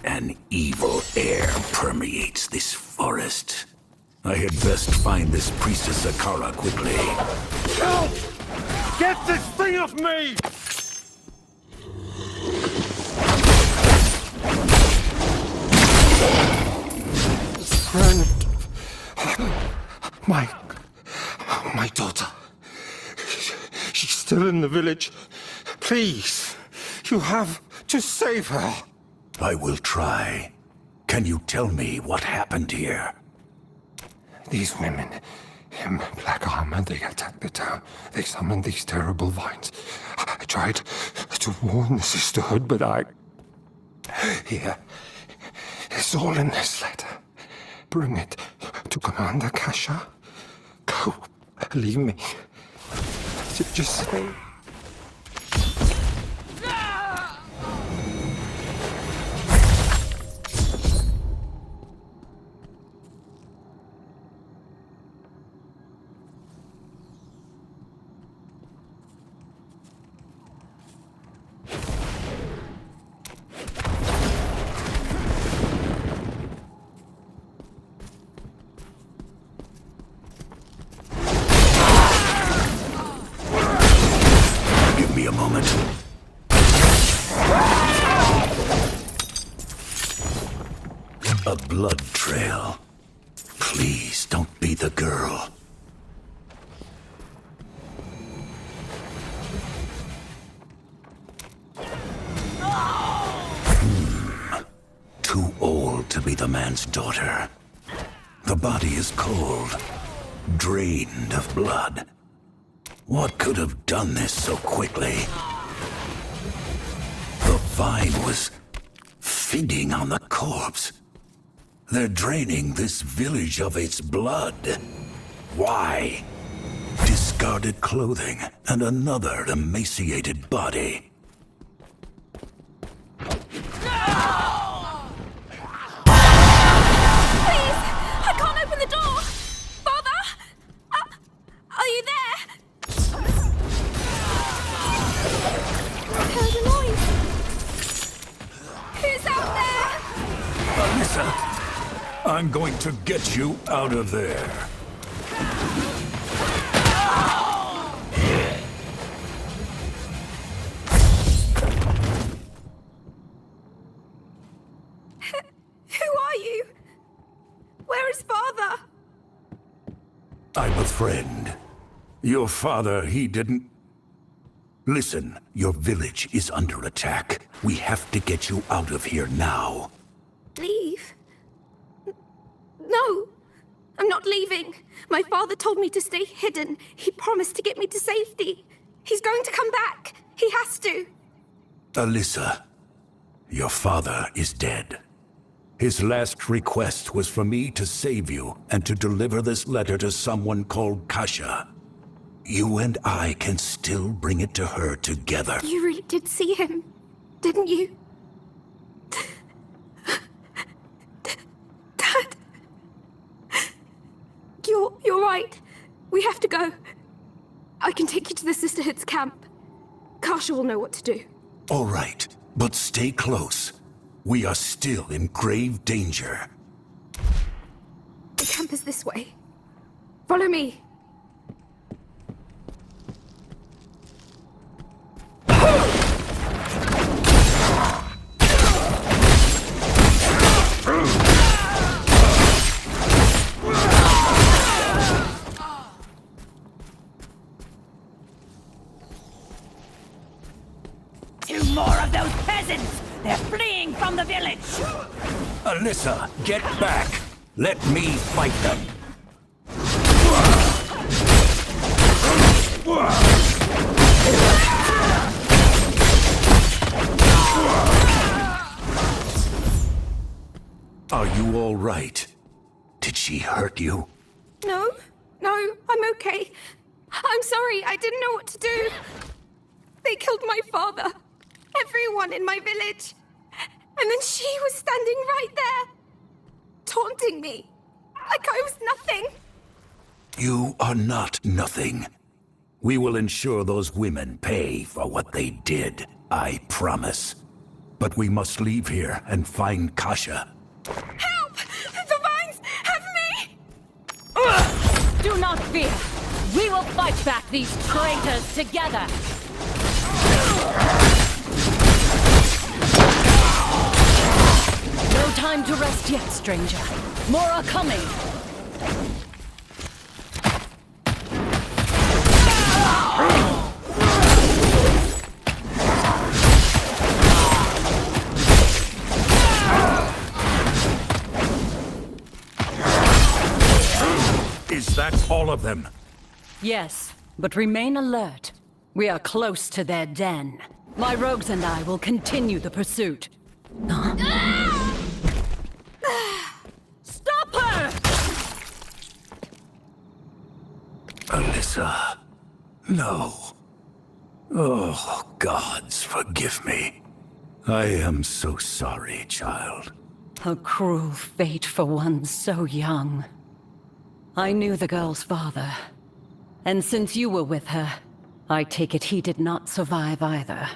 An evil air permeates this forest. I had best find this priestess Akara quickly. Help! Get this thing off me! Friend. My daughter. She's still in the village. Please, you have to save her. I will try. Can you tell me what happened here? These women in black armor, they attacked the town. They summoned these terrible vines. I tried to warn the sisterhood, but Here. It's all in this letter. Bring it to Commander Kasha. Go. Leave me. Just stay. A moment. A blood trail. Please don't be the girl. Too old to be the man's daughter. The body is cold, drained of blood. What could have done this so quickly? The vine was feeding on the corpse. They're draining this village of its blood. Why? Discarded clothing and another emaciated body. I'm going to get you out of there. Who are you? Where is Father? I'm a friend. Your father, he didn't... Listen, your village is under attack. We have to get you out of here now. Leave? No, I'm not leaving. My father told me to stay hidden. He promised to get me to safety. He's going to come back. He has to. Alyssa, your father is dead. His last request was for me to save you and to deliver this letter to someone called Kasha. You and I can still bring it to her together. You really did see him, didn't you? Dad. You're right. We have to go. I can take you to the Sisterhood's camp. Kasha will know what to do. All right, but stay close. We are still in grave danger. The camp is this way. Follow me. Two more of those peasants! They're fleeing from the village! Alyssa, get back! Let me fight them! Are you all right? Did she hurt you? No, I'm okay. I'm sorry, I didn't know what to do. They killed my father. Everyone in my village. And then she was standing right there, taunting me, like I was nothing. You are not nothing. We will ensure those women pay for what they did, I promise. But we must leave here and find Kasha. Help! The vines have me! Do not fear. We will fight back these traitors together. No time to rest yet, stranger. More are coming. Is that all of them? Yes, but remain alert. We are close to their den. My rogues and I will continue the pursuit. Stop her! Alyssa. No. Oh, gods, forgive me. I am so sorry, child. A cruel fate for one so young. I knew the girl's father. And since you were with her, I take it he did not survive either.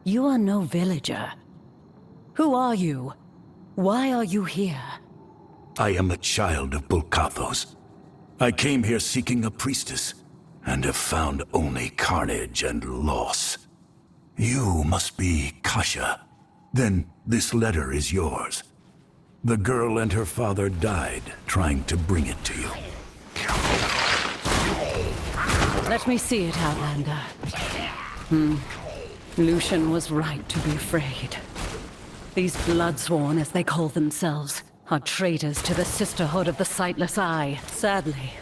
You are no villager. Who are you? Why are you here? I am a child of Bulkathos. I came here seeking a priestess, and have found only carnage and loss. You must be Kasha. Then this letter is yours. The girl and her father died trying to bring it to you. Let me see it, Outlander. Lucian was right to be afraid. These Bloodsworn, as they call themselves, are traitors to the Sisterhood of the Sightless Eye. Sadly,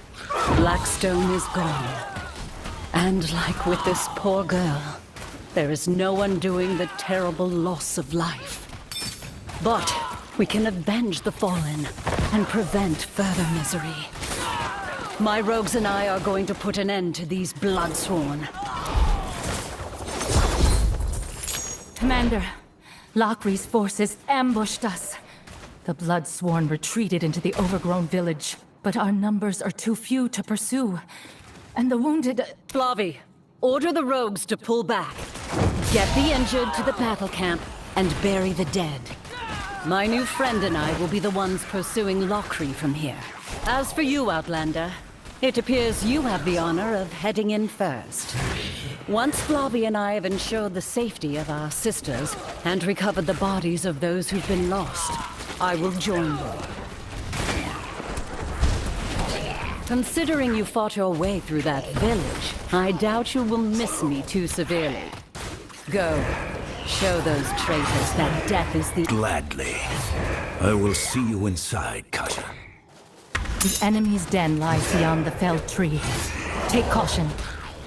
Blackstone is gone. And like with this poor girl, there is no undoing the terrible loss of life. But we can avenge the fallen and prevent further misery. My rogues and I are going to put an end to these Bloodsworn. Commander, Locri's forces ambushed us. The Bloodsworn retreated into the overgrown village, but our numbers are too few to pursue. And the wounded... Flavi, order the rogues to pull back. Get the injured to the battle camp and bury the dead. My new friend and I will be the ones pursuing Locri from here. As for you, Outlander, it appears you have the honor of heading in first. Once Flavi and I have ensured the safety of our sisters and recovered the bodies of those who've been lost, I will join you. Considering you fought your way through that village, I doubt you will miss me too severely. Go. Show those traitors that death is the... Gladly. I will see you inside, Kasha. The enemy's den lies beyond the felled tree. Take caution.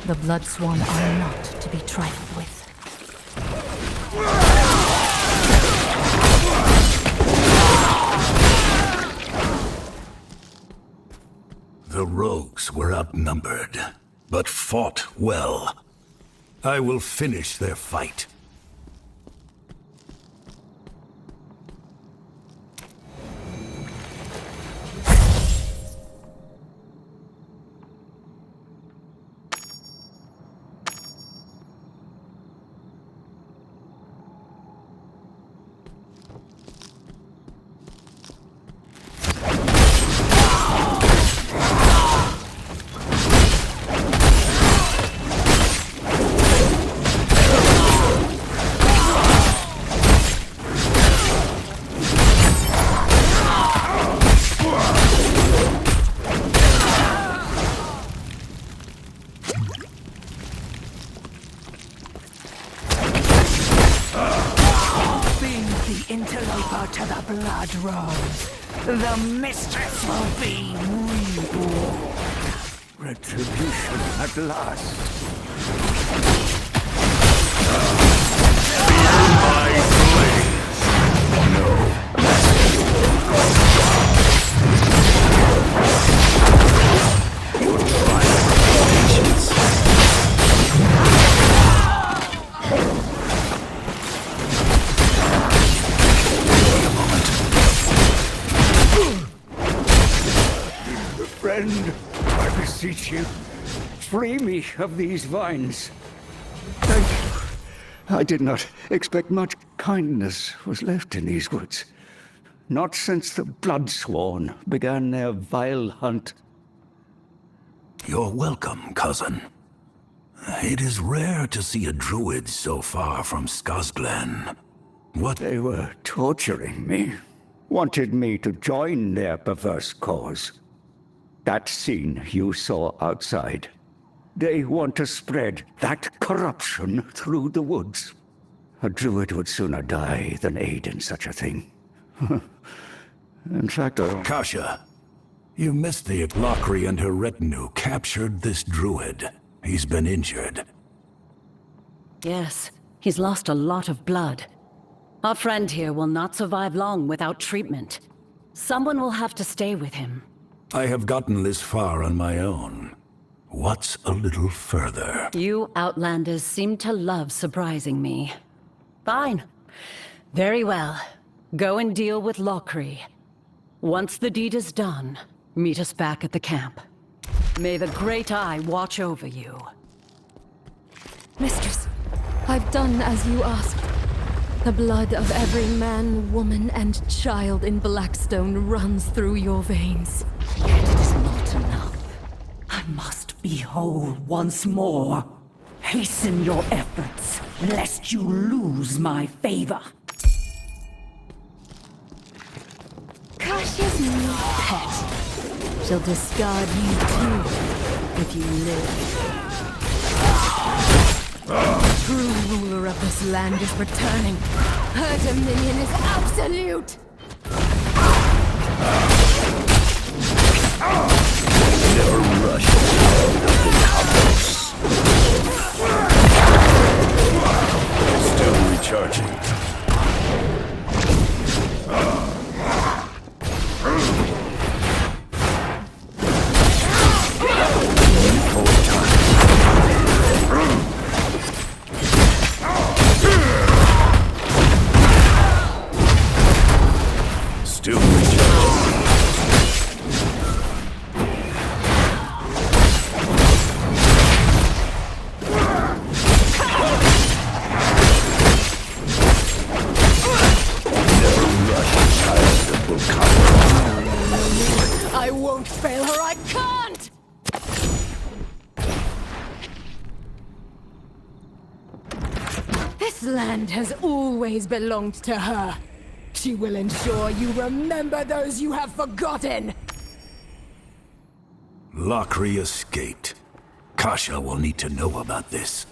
The Bloodsworn are not to be trifled with. The rogues were outnumbered, but fought well. I will finish their fight. Interloper to the Blood Rose. The mistress will be reborn. Retribution at last. My blade! No. Your trial of patience. Friend, I beseech you, free me of these vines. Thank you. I did not expect much kindness was left in these woods. Not since the Bloodsworn began their vile hunt. You're welcome, cousin. It is rare to see a druid so far from Skazglen. What? They were torturing me. Wanted me to join their perverse cause. That scene you saw outside. They want to spread that corruption through the woods. A druid would sooner die than aid in such a thing. In fact, Kasha, you missed the Lockery and her retinue captured this druid. He's been injured. Yes, he's lost a lot of blood. Our friend here will not survive long without treatment. Someone will have to stay with him. I have gotten this far on my own. What's a little further? You Outlanders seem to love surprising me. Fine. Very well. Go and deal with Lockery. Once the deed is done, meet us back at the camp. May the Great Eye watch over you. Mistress, I've done as you asked. The blood of every man, woman, and child in Blackstone runs through your veins. Yet it is not enough. I must be whole once more. Hasten your efforts, lest you lose my favor. Kasha's no pet. She'll discard you too, if you live. The true ruler of this land is returning. Her dominion is absolute! Never rush the couples. Still recharging. Still recharging. I won't fail her, I can't! This land has always belonged to her. She will ensure you remember those you have forgotten! Lockery escaped. Kasha will need to know about this.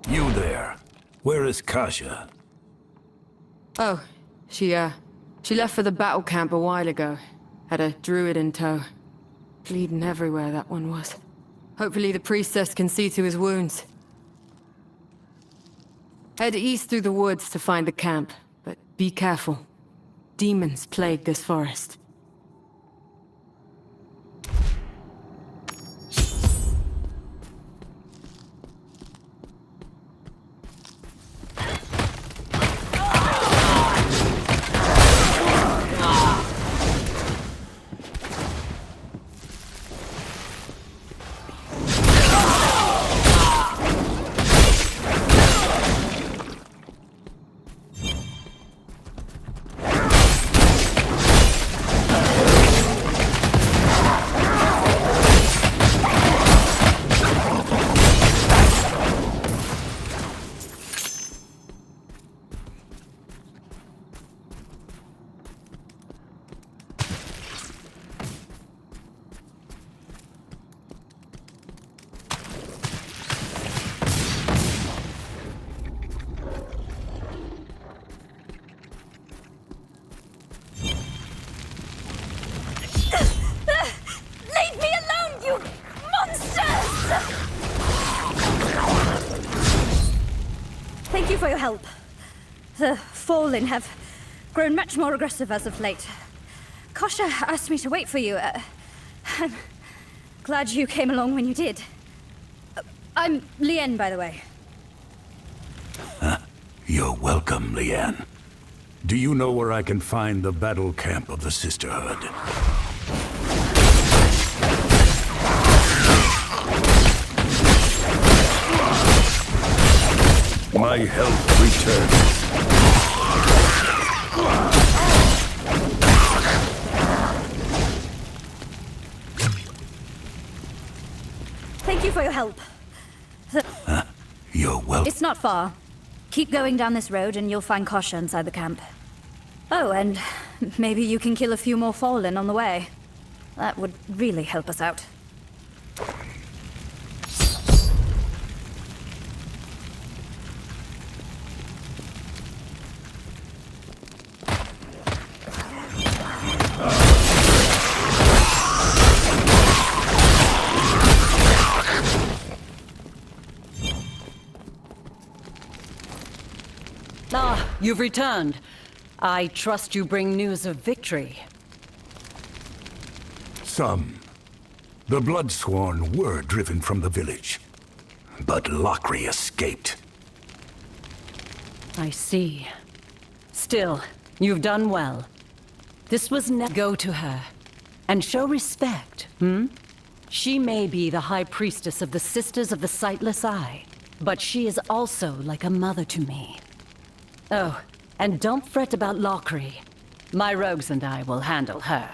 You there. Where is Kasha? Oh, she left for the battle camp a while ago. Had a druid in tow. Bleeding everywhere, that one was. Hopefully the priestess can see to his wounds. Head east through the woods to find the camp, but be careful. Demons plague this forest. Leave me alone, you monsters! Thank you for your help. The Fallen have grown much more aggressive as of late. Kasha asked me to wait for you. I'm glad you came along when you did. I'm Lien, by the way. You're welcome, Leanne. Do you know where I can find the battle camp of the Sisterhood? My health returns. Thank you for your help. You're welcome. It's not far. Keep going down this road and you'll find Kosha inside the camp. Oh, and maybe you can kill a few more Fallen on the way. That would really help us out. Ah, you've returned. I trust you bring news of victory. Some. The Bloodsworn were driven from the village, but Lockery escaped. I see. Still, you've done well. This was go to her, and show respect, She may be the High Priestess of the Sisters of the Sightless Eye, but she is also like a mother to me. Oh, and don't fret about Lockery. My rogues and I will handle her.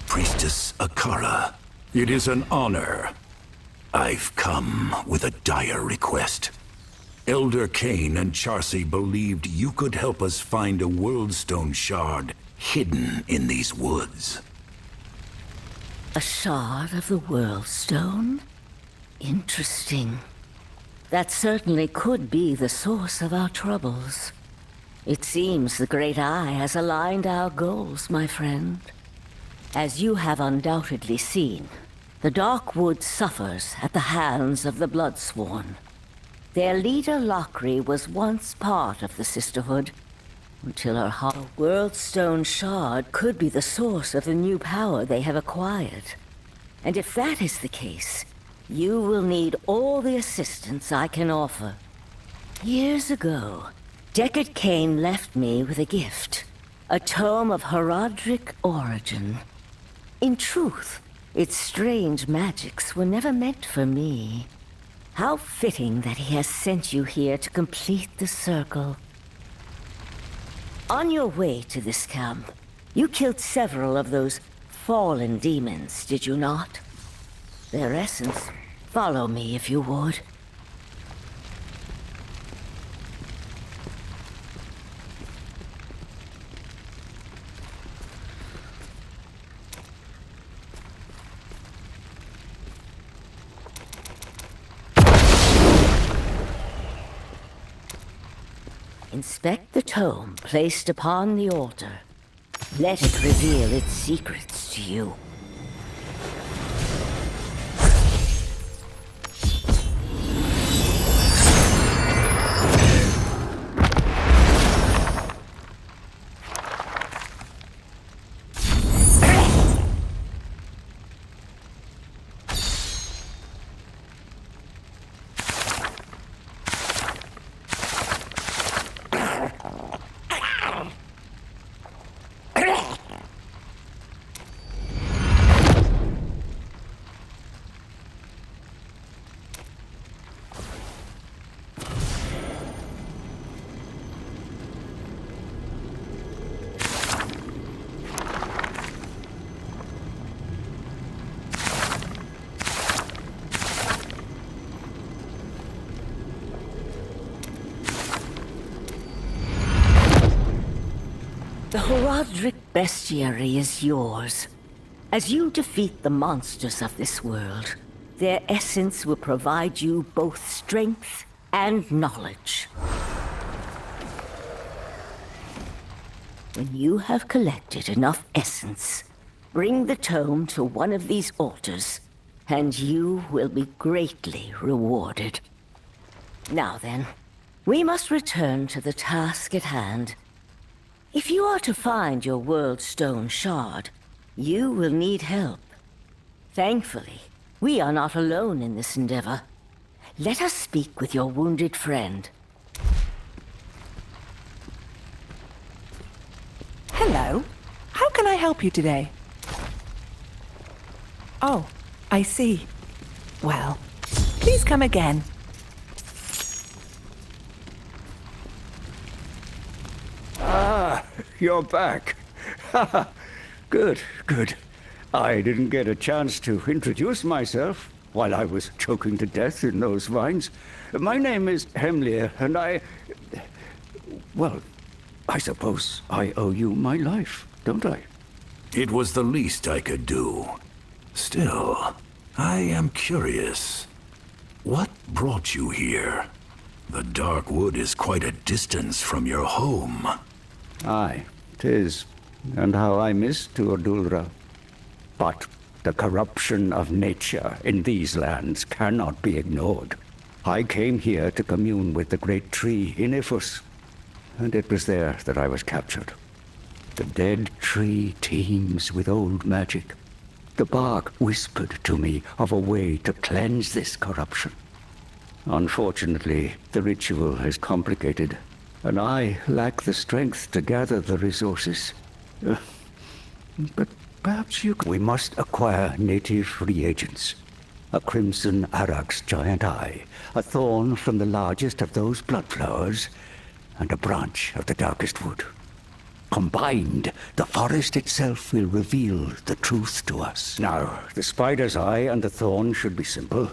Priestess Akara, it is an honor. I've come with a dire request. Elder Cain and Charcy believed you could help us find a Worldstone shard hidden in these woods. A shard of the Worldstone? Interesting. That certainly could be the source of our troubles. It seems the Great Eye has aligned our goals, my friend. As you have undoubtedly seen, the Darkwood suffers at the hands of the Bloodsworn. Their leader, Lockery, was once part of the Sisterhood, until her Worldstone shard could be the source of the new power they have acquired. And if that is the case, you will need all the assistance I can offer. Years ago, Deckard Cain left me with a gift, a tome of Herodric origin. In truth, its strange magics were never meant for me. How fitting that he has sent you here to complete the circle. On your way to this camp, you killed several of those fallen demons, did you not? Their essence. Follow me if you would. Inspect the tome placed upon the altar. Let it reveal its secrets to you. Godric bestiary is yours. As you defeat the monsters of this world, their essence will provide you both strength and knowledge. When you have collected enough essence, bring the tome to one of these altars, and you will be greatly rewarded. Now then, we must return to the task at hand. If you are to find your World Stone shard, you will need help. Thankfully, we are not alone in this endeavor. Let us speak with your wounded friend. Hello. How can I help you today? Oh, I see. Well, please come again. You're back. Good, good. I didn't get a chance to introduce myself while I was choking to death in those vines. My name is Hemlir, and well, I suppose I owe you my life, don't I? It was the least I could do. Still, I am curious. What brought you here? The Dark Wood is quite a distance from your home. Aye, 'tis, and how I miss Tuordulra. But the corruption of nature in these lands cannot be ignored. I came here to commune with the great tree in Ifus, and it was there that I was captured. The dead tree teems with old magic. The bark whispered to me of a way to cleanse this corruption. Unfortunately, the ritual is complicated, and I lack the strength to gather the resources. But perhaps you could... We must acquire native reagents. A crimson arax giant eye, a thorn from the largest of those blood flowers, and a branch of the darkest wood. Combined, the forest itself will reveal the truth to us. Now, the spider's eye and the thorn should be simple.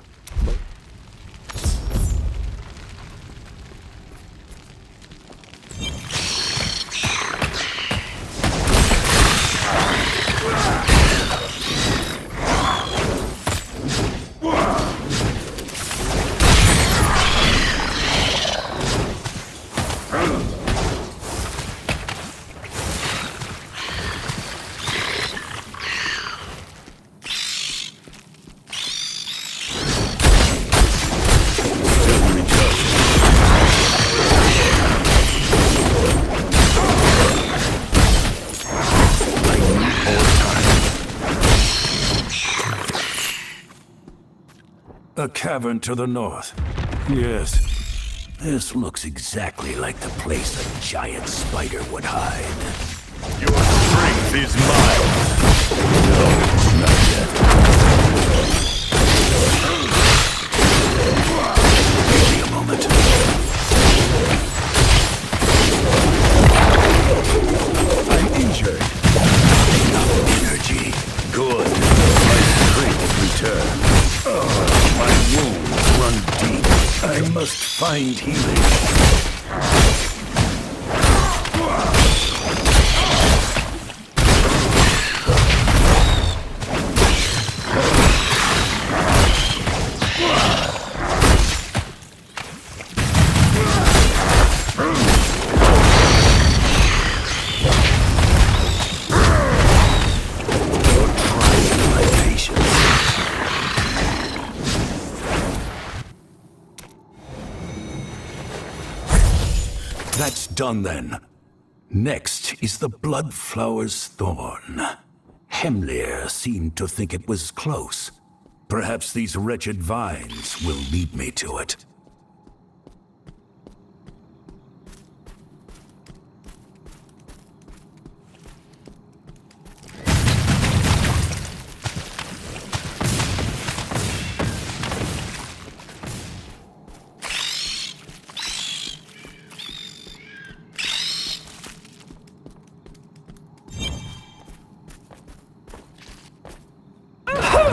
A cavern to the north. Yes. This looks exactly like the place a giant spider would hide. Your strength is mine. No, not yet. Give me a moment. I'm injured. Enough energy. Good. My strength returns. My wounds run deep. I must find healing. That's done then. Next is the Bloodflower's thorn. Hemlir seemed to think it was close. Perhaps these wretched vines will lead me to it.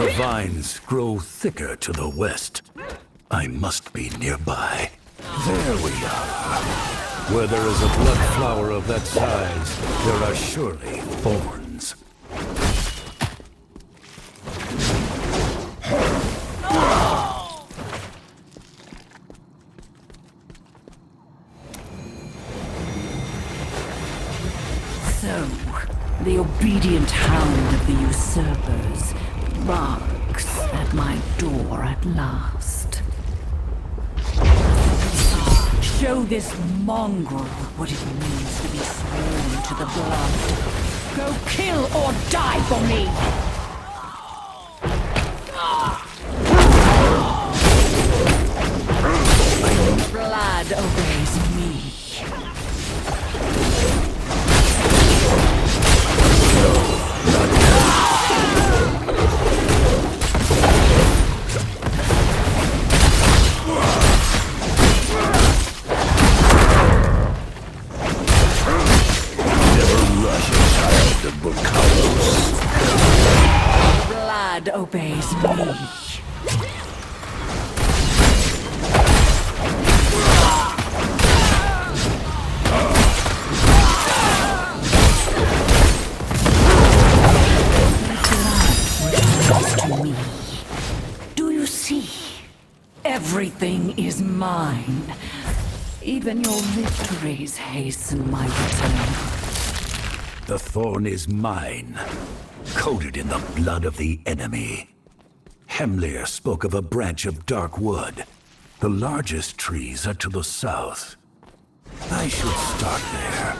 The vines grow thicker to the west. I must be nearby. There we are. Where there is a blood flower of that size, there are surely thorns. So, the obedient hound of the usurpers barks at my door at last. Show this mongrel what it means to be sworn to the blood. Go kill or die for me! Blood obeys me. Blood obeys me. To me. Do you see? Everything is mine. Even your victories hasten my return. The thorn is mine, coated in the blood of the enemy. Hemlir spoke of a branch of dark wood. The largest trees are to the south. I should start there.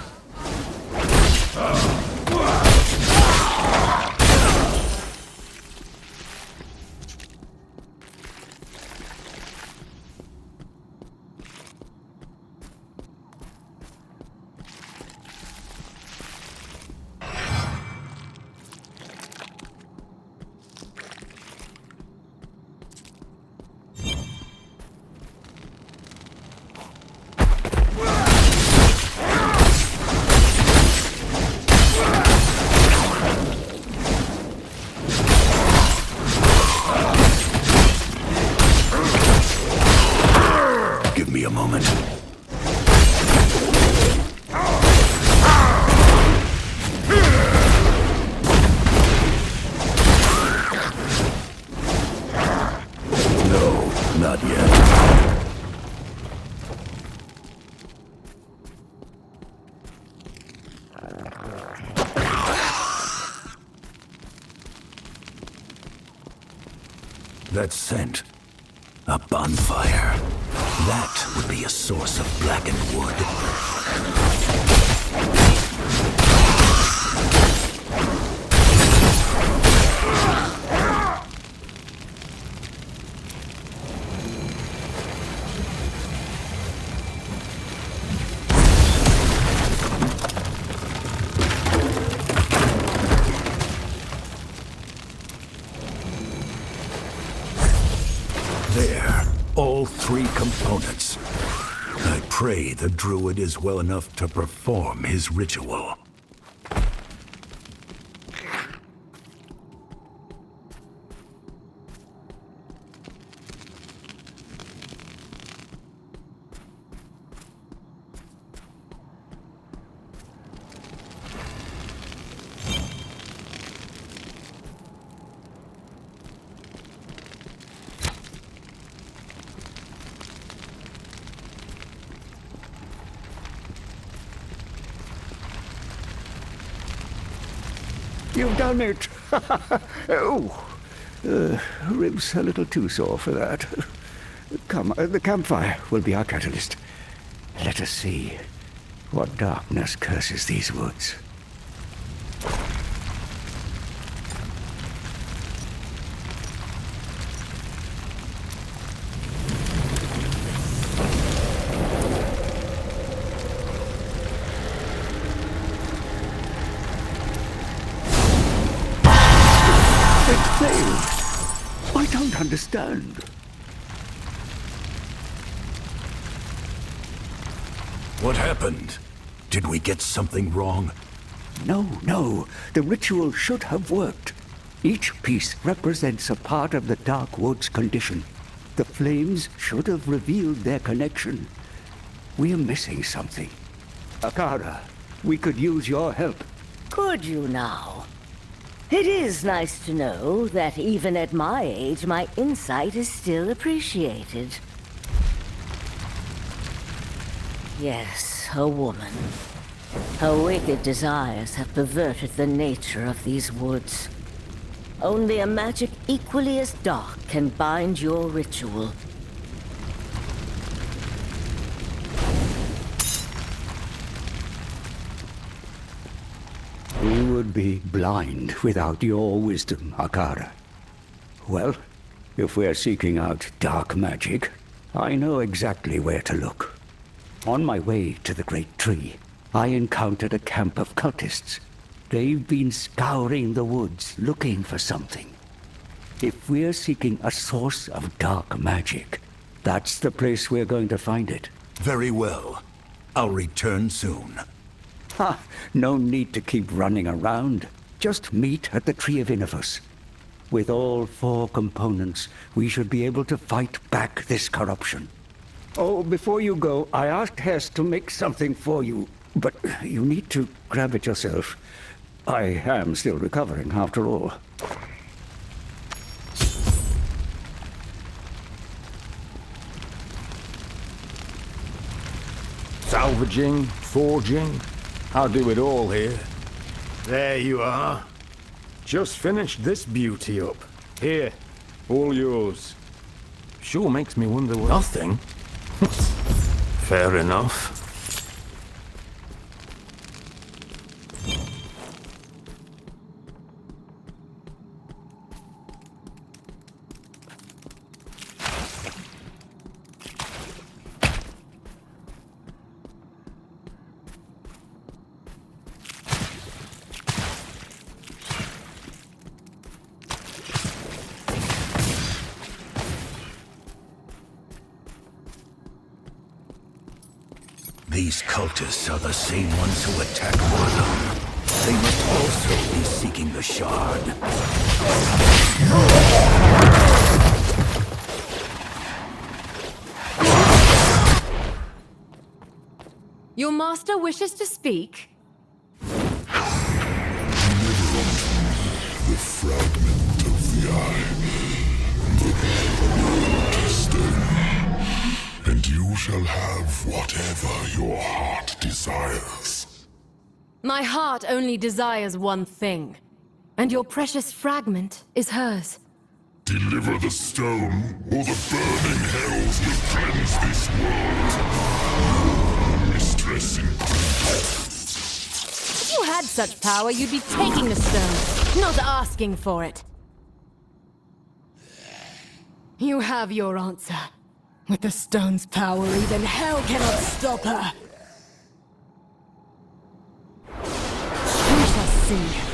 Give me a moment. No, not yet. That scent. A bonfire. That would be a source of blackened wood. There, all three components. I pray the druid is well enough to perform his ritual. You've done it! Oh, ribs a little too sore for that. Come, the campfire will be our catalyst. Let us see what darkness curses these woods. I don't understand. What happened? Did we get something wrong? No. The ritual should have worked. Each piece represents a part of the Dark Wood's condition. The flames should have revealed their connection. we're missing something. Akara, we could use your help. Could you now? It is nice to know that even at my age, my insight is still appreciated. Yes, a woman. Her wicked desires have perverted the nature of these woods. Only a magic equally as dark can bind your ritual. We would be blind without your wisdom, Akara. Well, if we're seeking out dark magic, I know exactly where to look. On my way to the Great Tree, I encountered a camp of cultists. They've been scouring the woods looking for something. If we're seeking a source of dark magic, that's the place we're going to find it. Very well. I'll return soon. Ha! No need to keep running around. Just meet at the Tree of Innovus. With all 4 components, we should be able to fight back this corruption. Oh, before you go, I asked Hess to make something for you, but you need to grab it yourself. I am still recovering, after all. Salvaging, forging, I'll do it all here. There you are. Just finished this beauty up. Here, all yours. Sure makes me wonder what... Nothing? Fair enough. These cultists are the same ones who attacked Warlong. They must also be seeking the shard. Your master wishes to speak? The fragment of the eye, the stone, and you shall have whatever your heart desires. My heart only desires one thing, and your precious fragment is hers. Deliver the stone, or the burning hells will cleanse this world. Mistress in... If you had such power, you'd be taking the stone, not asking for it. You have your answer. With the stone's power, even hell cannot stop her. We shall see.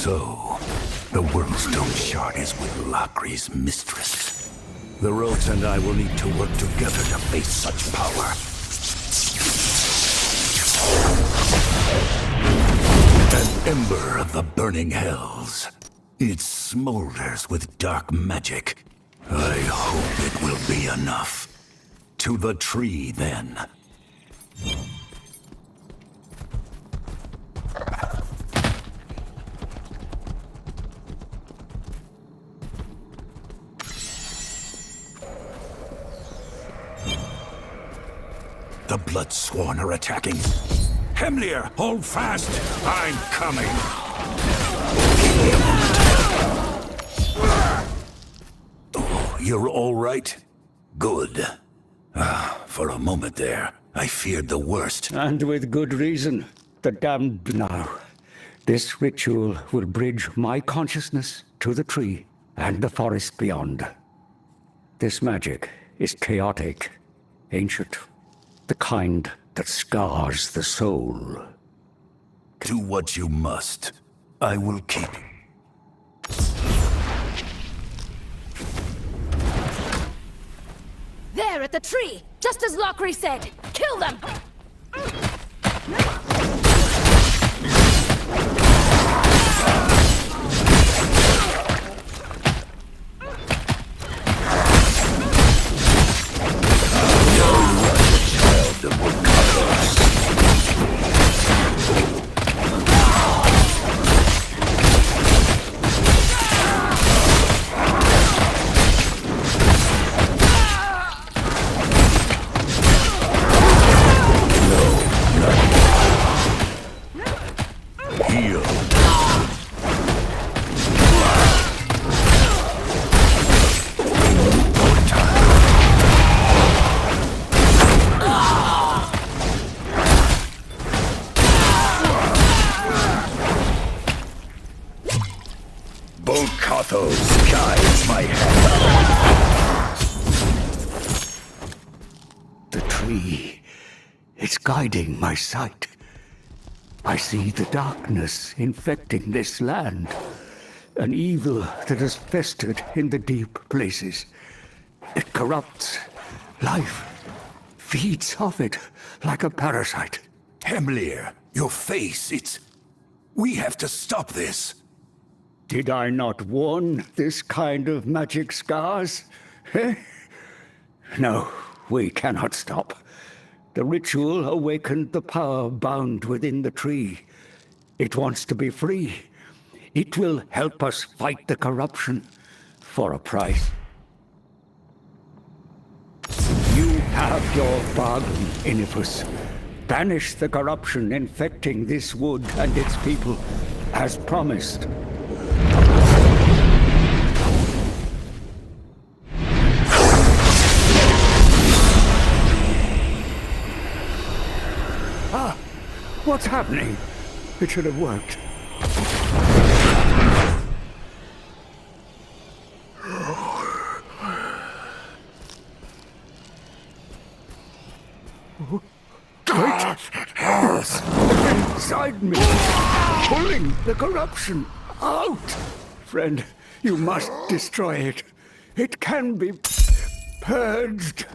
So, the Worldstone Shard is with Lakri's mistress. The Rogues and I will need to work together to face such power. An ember of the burning hells. It smolders with dark magic. I hope it will be enough. To the tree, then. The Bloodsworn are attacking. Hemlir, hold fast! I'm coming! Oh, you're all right? Good. For a moment there, I feared the worst. And with good reason. The damned now. This ritual will bridge my consciousness to the tree and the forest beyond. This magic is chaotic, ancient, the kind that scars the soul. Do what you must. I will keep. There at the tree! Just as Lockery said! Kill them! Guides my hand. The tree, it's guiding my sight. I see the darkness infecting this land, an evil that has festered in the deep places. It corrupts life, feeds off it like a parasite. Hemlir, your face, it's... We have to stop this. Did I not warn this kind of magic scars? Eh? No, we cannot stop. The ritual awakened the power bound within the tree. It wants to be free. It will help us fight the corruption for a price. You have your bargain, Inifus. Banish the corruption infecting this wood and its people, as promised. What's happening? It should have worked. Great hands inside me, pulling the corruption out. Friend, you must destroy it. It can be purged.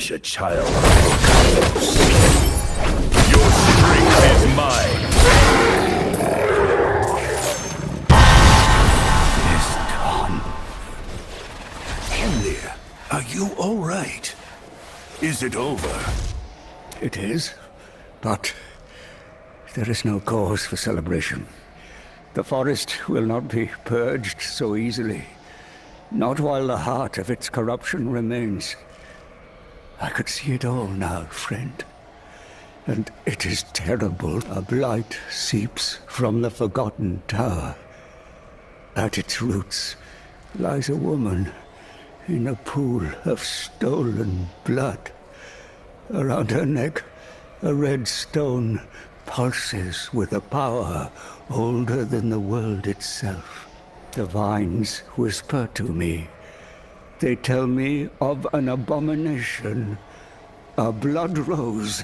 A child of Carlos. Your strength is mine. It's gone. Hemlir, are you all right? Is it over? It is, but there is no cause for celebration. The forest will not be purged so easily, not while the heart of its corruption remains. I could see it all now, friend. And it is terrible. A blight seeps from the forgotten tower. At its roots lies a woman in a pool of stolen blood. Around her neck, a red stone pulses with a power older than the world itself. The vines whisper to me. They tell me of an abomination, a blood rose.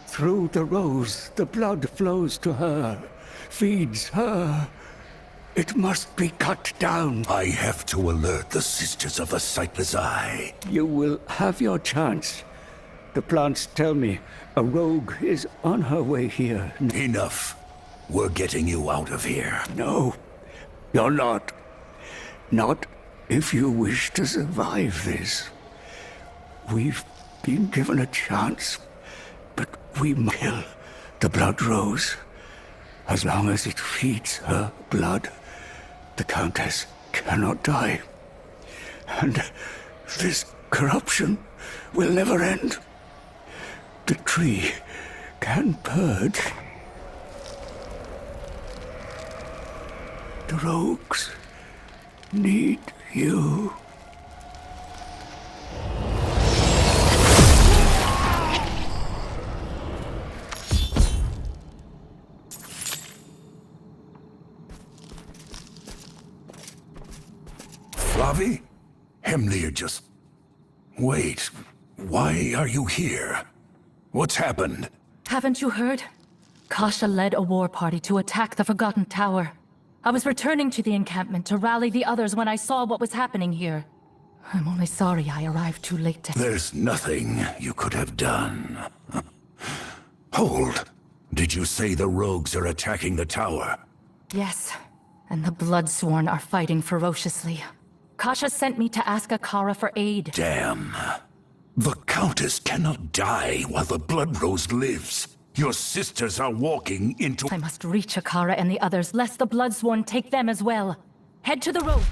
Through the rose, the blood flows to her, feeds her. It must be cut down. I have to alert the Sisters of the Sightless Eye. You will have your chance. The plants tell me a rogue is on her way here. Enough. We're getting you out of here. No, you're not. Not if you wish to survive this. We've been given a chance, but we must kill the Blood Rose. As long as it feeds her blood, the Countess cannot die. And this corruption will never end. The tree can purge. The rogues need you. Flavi? Hemlir just... Wait, why are you here? What's happened? Haven't you heard? Kasha led a war party to attack the Forgotten Tower. I was returning to the encampment to rally the others when I saw what was happening here. I'm only sorry I arrived too late to... There's nothing you could have done. Hold! Did you say the rogues are attacking the tower? Yes, and the Bloodsworn are fighting ferociously. Kasha sent me to ask Akara for aid. Damn. The Countess cannot die while the Blood Rose lives. Your sisters are walking into... I must reach Akara and the others, lest the Bloodsworn take them as well. Head to the road.